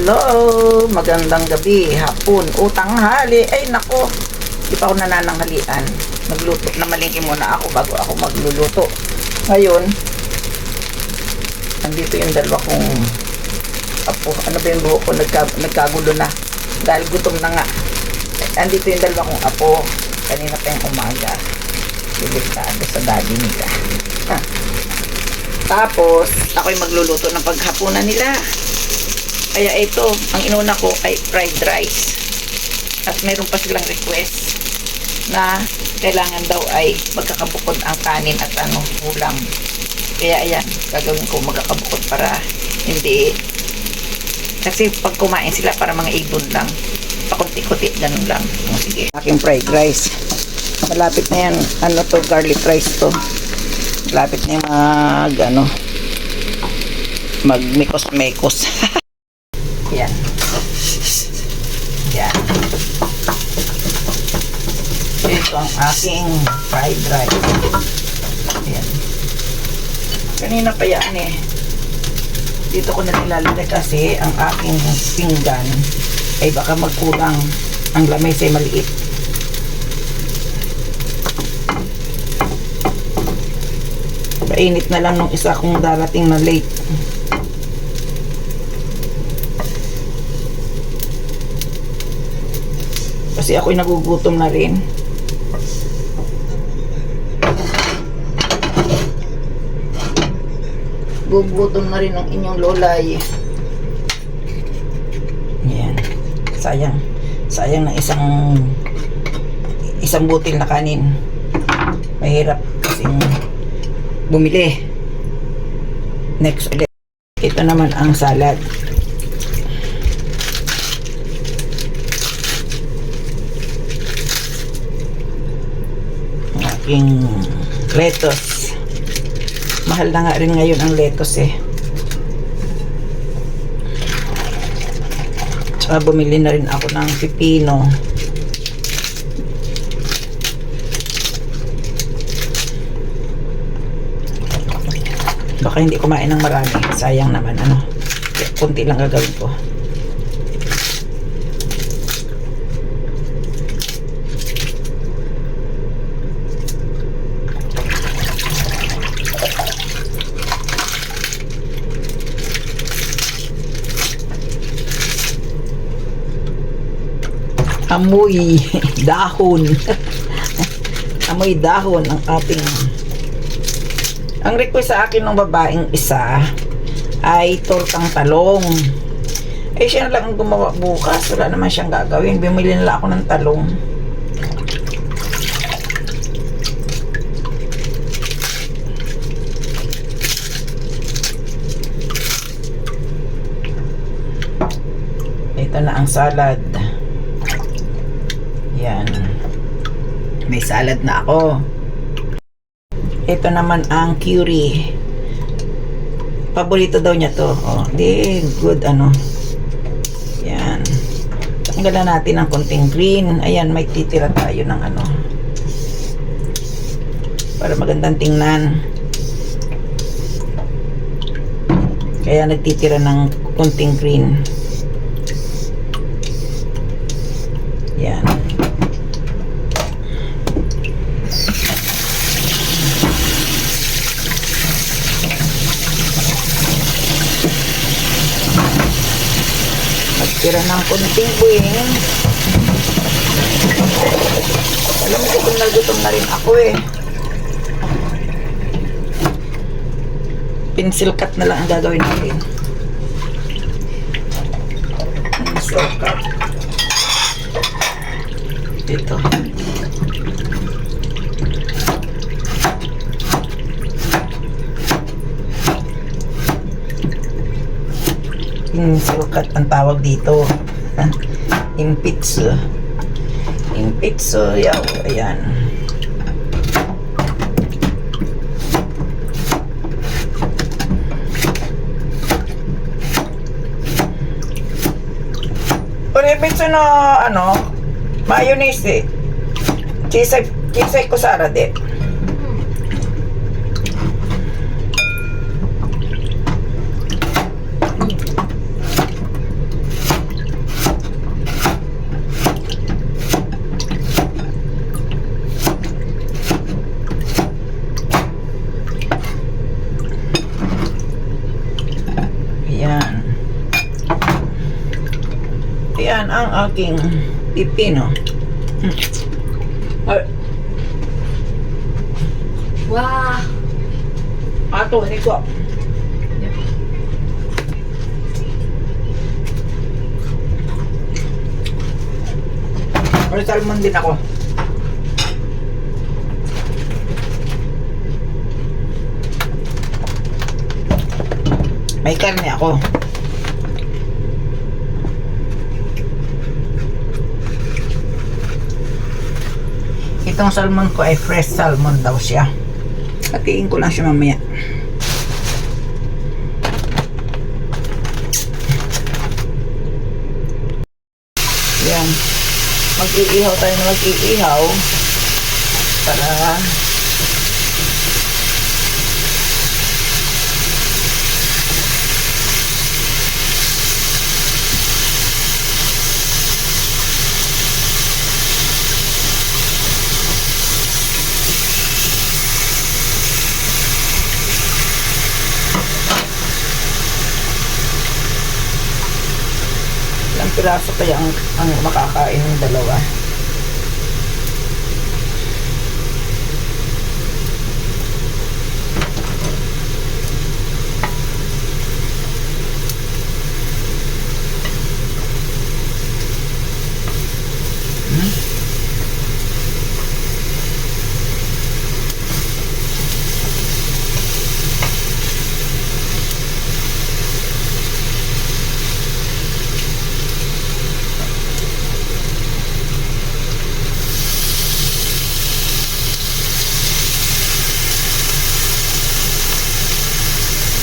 Hello! Magandang gabi, hapon, tanghali. Ay nako, di pa ako nanananghalian. Magluto na malingki muna ako bago ako magluluto. Ngayon, andito yung dalawa kong apo. Ano ba yung buhok ko? Nagkagulo na. Dahil gutom na nga. Andito yung dalawa kong apo. Kanina pa yung umaga. Delikado sa daddy nila. Tapos, ako'y magluluto ng paghapunan nila. Kaya ito, ang inuna ko ay fried rice. At meron pa silang request na kailangan daw ay magkakabukod ang kanin at ulam. Kaya ayan, gagawin ko magkakabukod para hindi. Kasi pag kumain sila para mga ibon lang. Pakunti-kunti, ganun lang. Sige. Aking fried rice. Malapit na yan. Ano to, garlic rice to. Malapit na yung magmikos-mekos. Yan. Yan. Ito ang aking fried rice. Yan. Kanina pa yan eh. Dito ko na nilalagay kasi ang aking pinggan ay baka magkulang. Ang lamesa ay maliit. Painit na lang nung isa kong darating na late. Kasi ako'y nagugutom na rin. Gugutom na rin ang inyong lolay. Yan. Sayang. Sayang na isang butil na kanin. Mahirap kasing bumili. Next ulit. Ito naman ang salad. Aking lettuce. Mahal na nga rin ngayon ang lettuce eh. Tsaka bumili na rin ako ng pipino. Baka hindi kumain ng marami. Sayang naman kunti lang gagawin ko. Amoy dahon. Amoy dahon ang ating. Ang request sa akin ng babaeng isa ay tortang talong. Eh siya na lang ang gumawa bukas. Wala naman siyang gagawin. Bumili na lang ako ng talong. Ito na ang salad. Yan. May salad na ako. Ito naman ang curry. Paborito daw niya to. Oh, di good Yan. Tanggalan natin ng konting green. Ayan, may titira tayo ng para magandang tingnan. Kaya nagtitira ng konting green. Yan. Tira ng kunting buwing. Alam mo, gutom na rin ako eh. Pencil cut na lang ang gagawin natin. Pencil cut. Ito. Sukat ang tawag dito. Impitso. Impitso yaw. Ayan. Pero impitso na mayonnaise eh. Cheese ko sa arade. Ayan ang aking pipino. Ay, Wah. ato, hindi ko. May salmon din ako. May karne ako. Itong salmon ko ay fresh salmon daw siya. Hatiin ko lang siya mamaya. Yan. Mag-iihaw tayo na mag-iihaw para ilang piraso kaya ang makakain ng dalawa.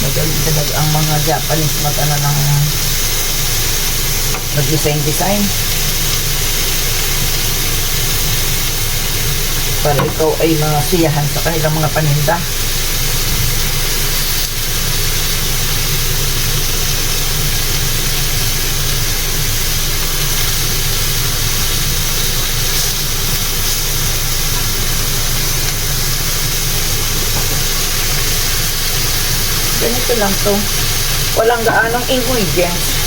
Magaling ang mga Japanese matana ng nag-design para ikaw ay masiyahan sa kanilang mga paninda. Ganito lang to. Walang gaanong ingredients.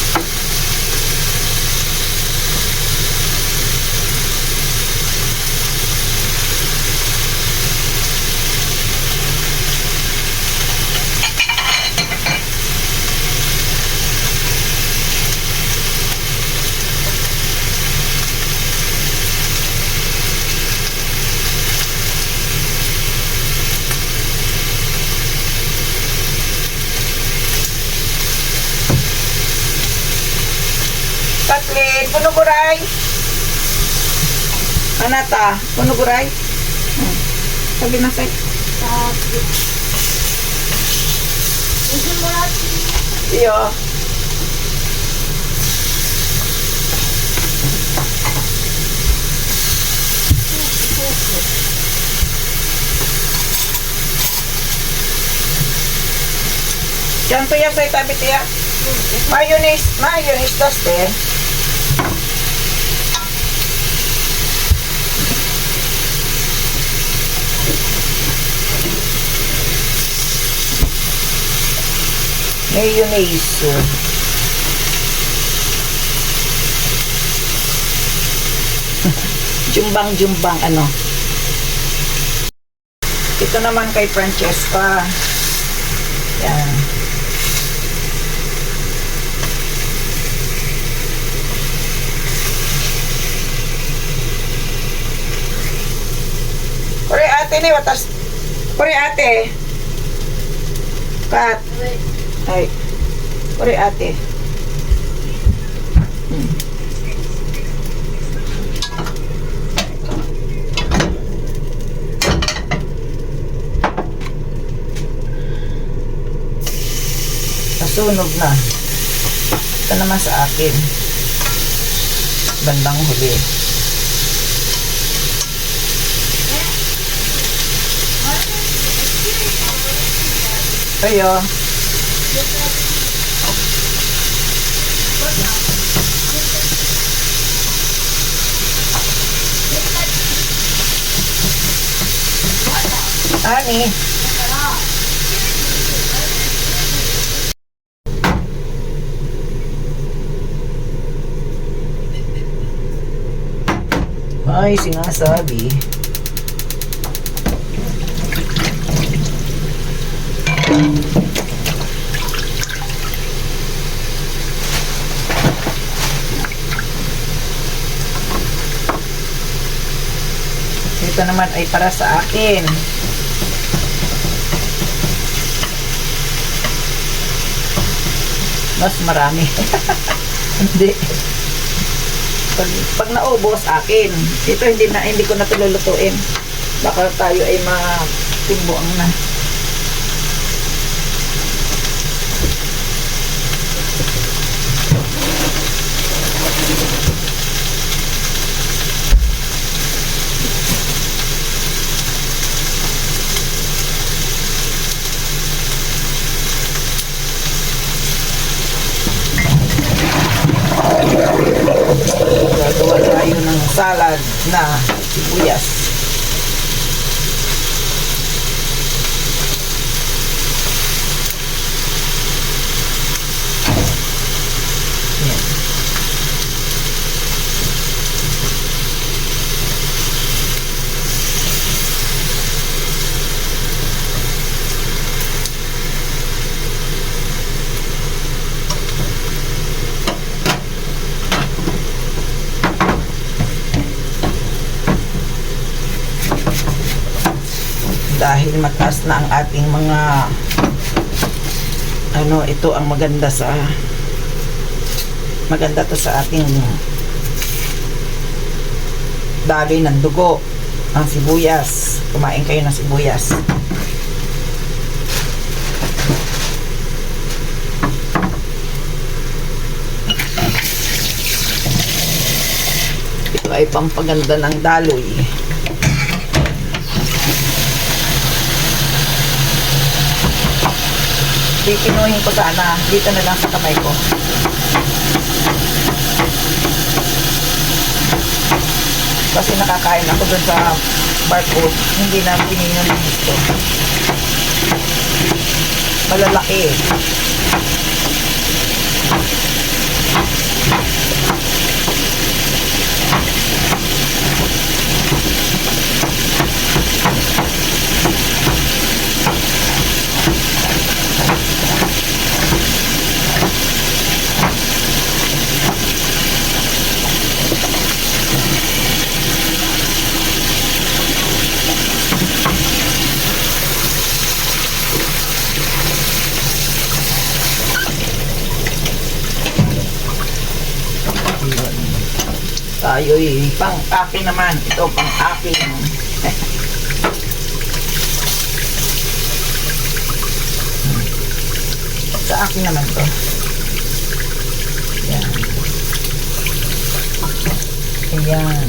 Kathleen, puno guray. Anata, puno guray. Sabi na sa'yo. Iyo. Diyan to yan sa'yo, tabi tiya. Mayonnaise tas din. Mayonnaise. Jumbang ano. Ito naman kay Francesca. Yan. Kore ate ni watas. Kore ate. Kat. Ay. Kore ate. Nasunog na. Ito naman sa akin. Bandang huli. Ayo. Ani. Ay, sinasabi. Ito naman ay para sa akin. Mas marami. Hindi. Pag naubos akin. Ito hindi ko na ito lulutuin. Baka tayo ay matimbuang na. Gagawa tayo ng salad na sibuyas. Yan. Dahil mataas na ang ating mga ito ang maganda to sa ating daloy ng dugo, ang sibuyas. Kumain kayo ng sibuyas. Ito ay pampaganda ng daloy. Pipinuhin ko sana. Dito na lang sa kamay ko. Kasi nakakain ako dun sa barcode. Hindi na pininyon dito. Malalaki. Tayo'y pang-akin naman. Ito, pang-akin. Sa akin naman to. Yan. Ayan.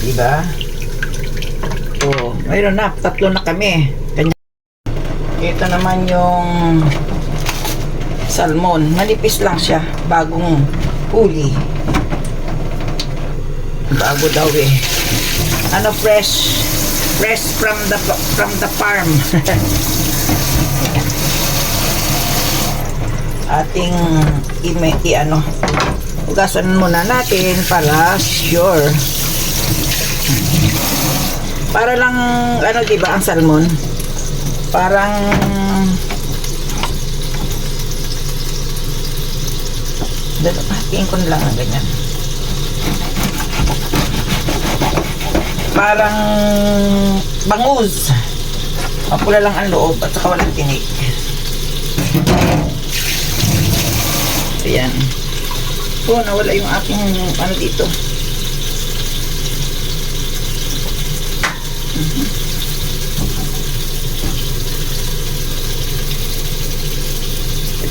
Diba? Oh, mayroon na. 3 na kami. Ito naman yung salmon. Manipis lang siya. Bagong huli. Bago daw eh. Fresh. Fresh from the farm. Ating ugasan muna natin para sure. Para lang diba ang salmon? Parang hatiin ko na lang ng ganyan. Parang bangus. Mapula lang ang loob at saka walang tinik. Ayan. Nawala yung aking dito.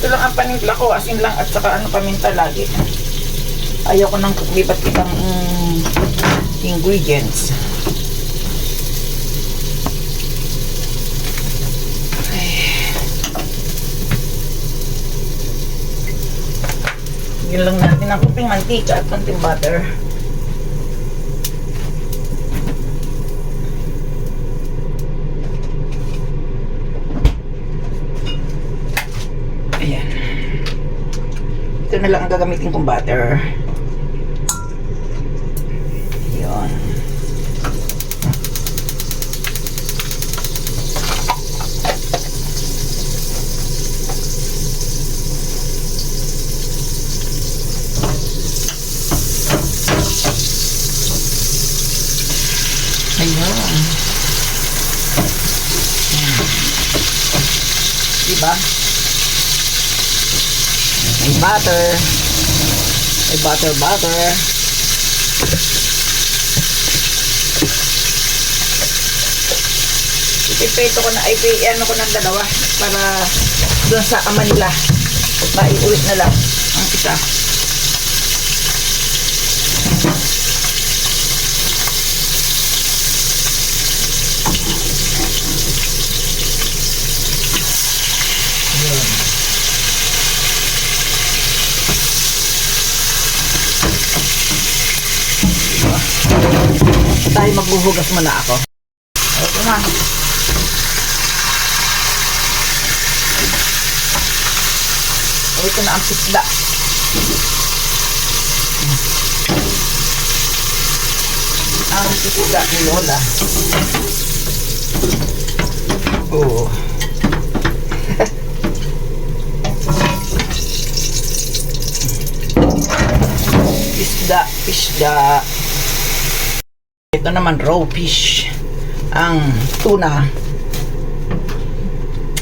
Ito lang ang panimpla ko, asin lang at saka paminta lagi. Ayaw ko ng iba't ibang ingredients. Yun lang natin ang kunting mantika at kunting butter. Ayan. Ito na lang ang gagamitin kong butter. Yun. Ayun. Diba? May butter. May butter. Ipiprito ko na, ano ko ng dalawa para doon sa ama nila. Maiuwi na lang ang isa. Tayo magbuhugas muna ako. Ito na. Ito na ang pisda. Ang pisda ni Lola. Oh. Pisda. Ito naman raw fish. Ang tuna.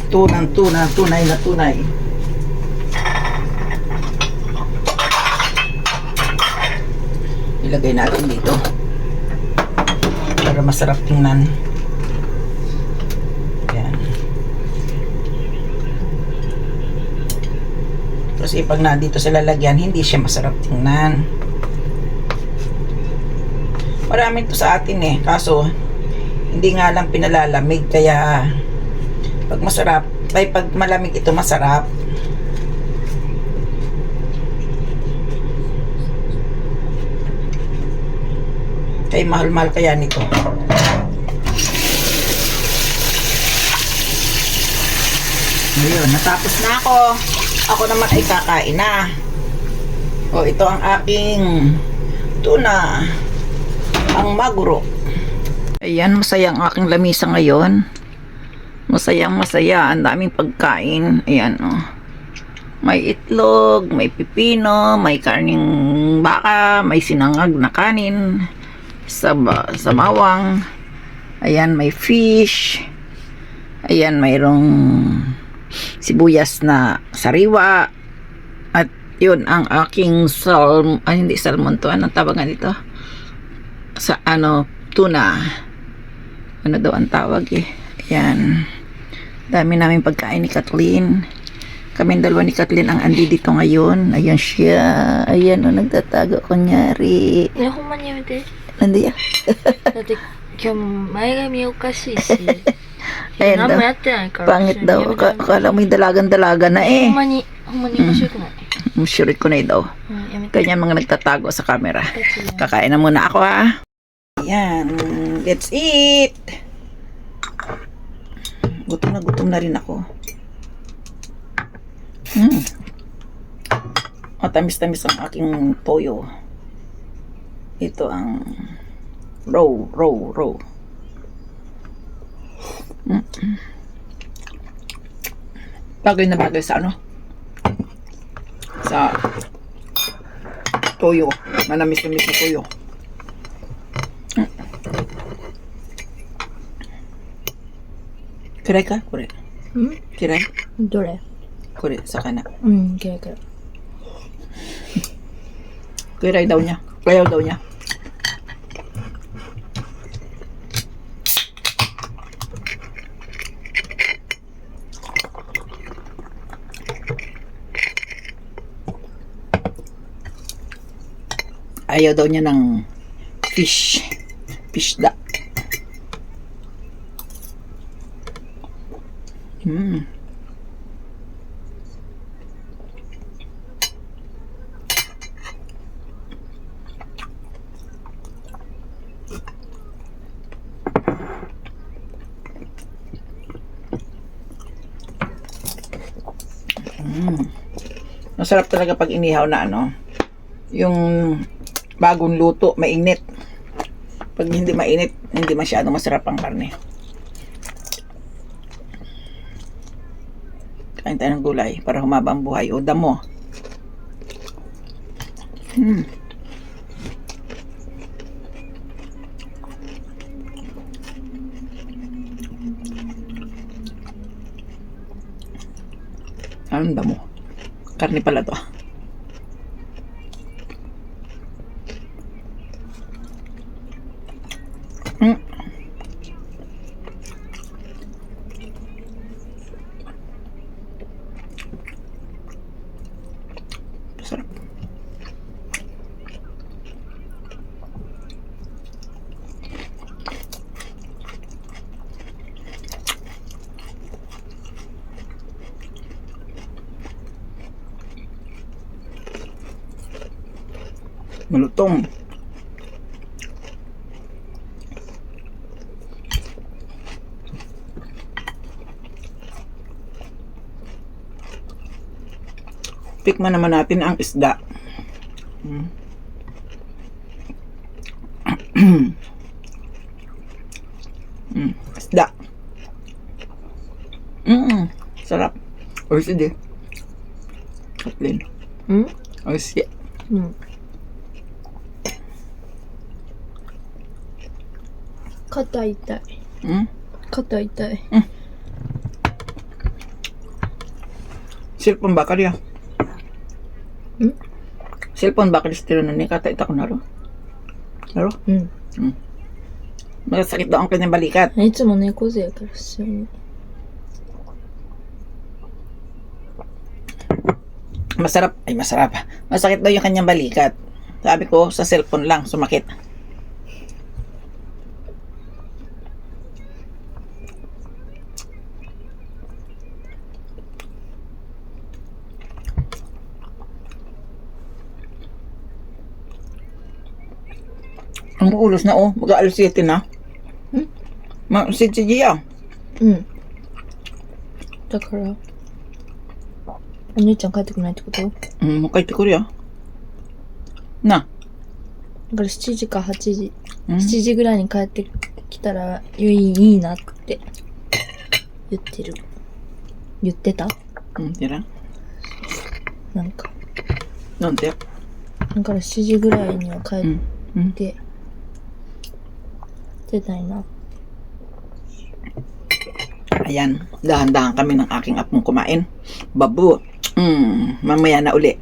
Tunay na tunay. Ilagay natin dito para masarap tingnan. Yan. Kasi pag na dito sa lalagyan, hindi siya masarap tingnan. Marami to sa atin eh, kaso hindi nga lang pinalalamig, kaya pag masarap, pag malamig ito masarap. Kaya mahal-mahal kaya nito. Ngayon, natapos na ako. Ako naman ay kakain na. O, ito ang aking tuna. Ang maguro. Ayan, masaya ang aking lamisa ngayon. Masaya. Ang daming pagkain. Ayan, oh. May itlog, may pipino, may karning baka, may sinangag na kanin, sa bawang. Ayan, may fish. Ayan, mayroong sibuyas na sariwa. At yun ang aking hindi salmon to. Anong tawagan dito? Sa tuna. Ano daw ang tawag eh. Ayan. Dami namin pagkain ni Kathleen. Kaming dalawa ni Kathleen ang andi dito ngayon. Ayan siya. Ayan o, nagtatago kunyari. ほんまにやめて。 Nandi ya. だって今日前髪おかしいし。 Ayan 何も daw. やってないから。 Pangit daw. やめて Akala mo yung dalagan-dalaga na ほ eh. んまに面白くない。 Sure ko na daw. うん、やめて。 Kanya mga nagtatago sa camera. 二つや Kakain na muna ako ha. Ayan. Let's eat. Gutom na rin ako. Tamis-tamis ang aking toyo. Ito ang raw. Bagay na bagay sa sa toyo. Manamis-namis na toyo. Kiray ka? Kure. Kiray? どれ Kure, sa kana. うん、嫌いから。 Kiray daw niya. Ayaw daw niya. Ayaw daw niya ng fish. Fishda. Masarap talaga pag inihaw na ano, yung bagong luto, mainit. Pag hindi mainit, hindi masyadong masarap ang karne. Kain tayo ng gulay para humaba ang buhay. O damo. Anong damo? Karne pala to. Sarap. Malutong. Tikman naman natin ang isda. Isda. Sarap. Oishi de. Kathleen. Oishi. うん。肩痛い。肩痛い。 Cellphone ba kaya? Hmm? Cellphone ba kaya stilo na ni kata ita ko naro? Naro? うん。 Masakit daw ang kanyang balikat. いつも猫背やから一緒に。 Masarap. Ay, masarap. Masakit daw yung kanyang balikat. Sabi ko, sa cellphone lang, sumakit. Ang ulos na oh. Mag-aalas 7 na. Ma-7 siya. うん。だから、お姉ちゃん帰ってこないってこと？だかもう帰ってくるよ。な。ら7時か8時。うん7時ぐらいに帰ってきたらいいなって言ってる。言ってた？いらん。なんか。なんで？だから7時ぐらいには帰って、出たいな。 Ayan, dahan-dahan kami ng aking apong kumain. Babu. Mamaya na uli.